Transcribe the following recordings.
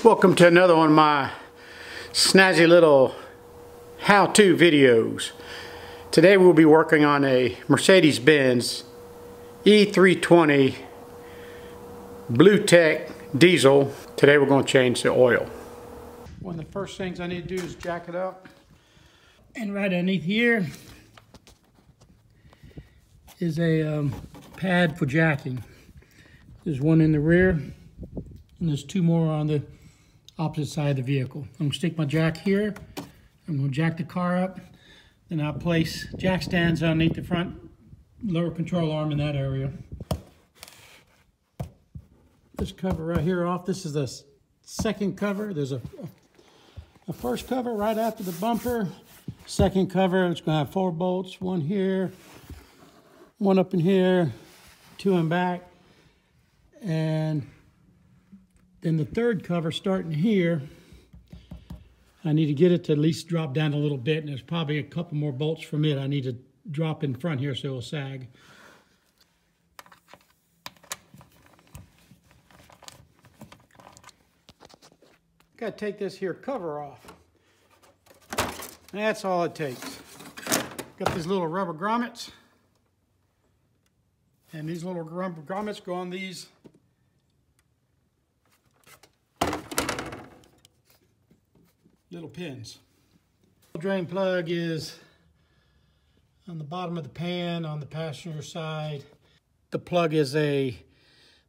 Welcome to another one of my snazzy little how-to videos. Today we'll be working on a Mercedes-Benz E320 Bluetec diesel. Today we're going to change the oil. One of the first things I need to do is jack it up. And right underneath here is a pad for jacking. There's one in the rear and there's two more on the opposite side of the vehicle. I'm going to stick my jack here. I'm going to jack the car up. Then I'll place jack stands underneath the front lower control arm in that area. This cover right here off. This is the second cover. There's a first cover right after the bumper. Second cover, it's going to have 4 bolts. One here, one up in here, 2 in back. And then the third cover starting here, I need to get it to at least drop down a little bit, and there's probably a couple more bolts from it I need to drop in front here so it'll sag. Got to take this here cover off. That's all it takes. Got these little rubber grommets, and these little rubber grommets go on these little pins. The drain plug is on the bottom of the pan on the passenger side. The plug is a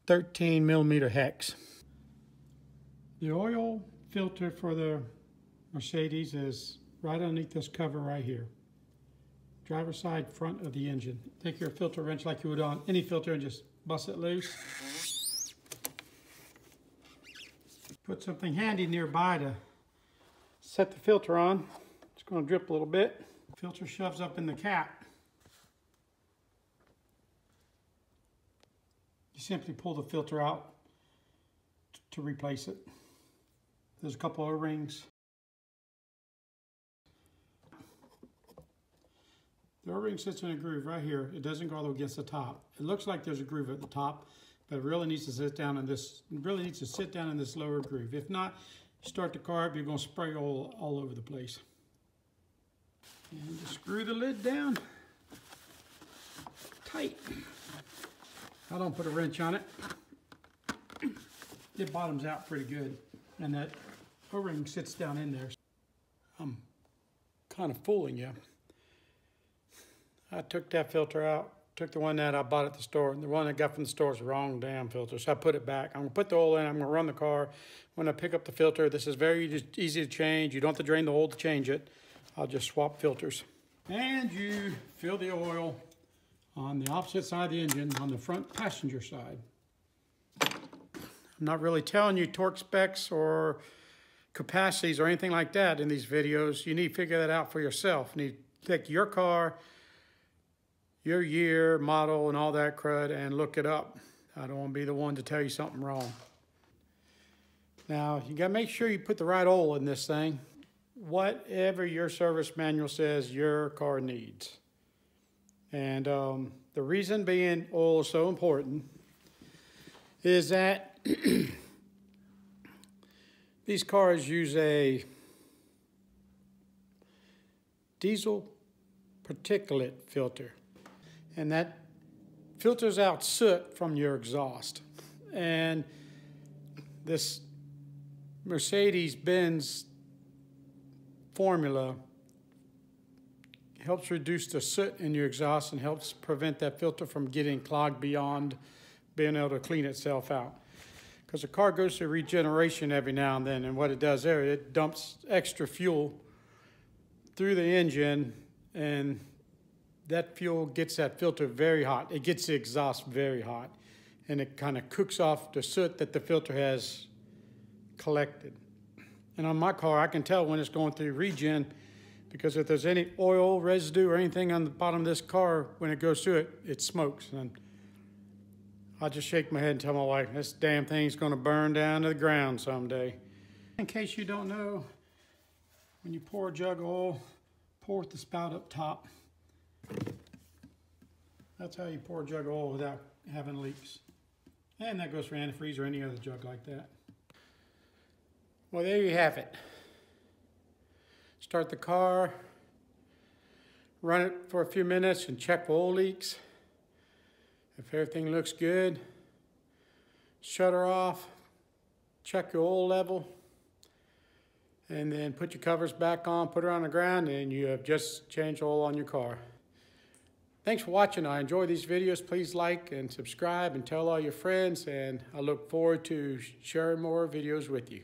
13mm hex. The oil filter for the Mercedes is right underneath this cover right here. Driver's side front of the engine. Take your filter wrench like you would on any filter and just bust it loose. Put something handy nearby to set the filter on. It's going to drip a little bit. Filter shoves up in the cap. You simply pull the filter out to replace it. There's a couple of O-rings. The O-ring sits in a groove right here. It doesn't go all the way against the top. It looks like there's a groove at the top, but it really needs to sit down in this. It really needs to sit down in this lower groove. If not, start the car up, you're going to spray oil all over the place. And just screw the lid down tight. I don't put a wrench on it. It bottoms out pretty good, and that O-ring sits down in there. I'm kind of fooling you. I took that filter out, took the one that I bought at the store, and the one I got from the store is the wrong damn filter, so I put it back. I'm going to put the oil in, I'm going to run the car. When I pick up the filter, this is very easy to change. You don't have to drain the oil to change it. I'll just swap filters. And you fill the oil on the opposite side of the engine, on the front passenger side. I'm not really telling you torque specs or capacities or anything like that in these videos. You need to figure that out for yourself. You need to take your car, your year, model, and all that crud, and look it up. I don't want to be the one to tell you something wrong. Now, you got to make sure you put the right oil in this thing. Whatever your service manual says your car needs. And the reason being oil is so important is that these cars use a diesel particulate filter. And that filters out soot from your exhaust. And this Mercedes-Benz formula helps reduce the soot in your exhaust and helps prevent that filter from getting clogged beyond being able to clean itself out. Because the car goes through regeneration every now and then, and what it does there, it dumps extra fuel through the engine, and that fuel gets that filter very hot. It gets the exhaust very hot, and it kind of cooks off the soot that the filter has collected. And on my car, I can tell when it's going through regen, because if there's any oil residue or anything on the bottom of this car, when it goes through it, it smokes. And I just shake my head and tell my wife, this damn thing's going to burn down to the ground someday. In case you don't know, when you pour a jug of oil, pour with the spout up top. That's how you pour a jug of oil without having leaks. And that goes for antifreeze or any other jug like that. Well, there you have it. Start the car, run it for a few minutes and check for oil leaks. If everything looks good, shut her off, check your oil level, and then put your covers back on, put her on the ground, and you have just changed oil on your car. Thanks for watching. I enjoy these videos. Please like and subscribe and tell all your friends, and I look forward to sharing more videos with you.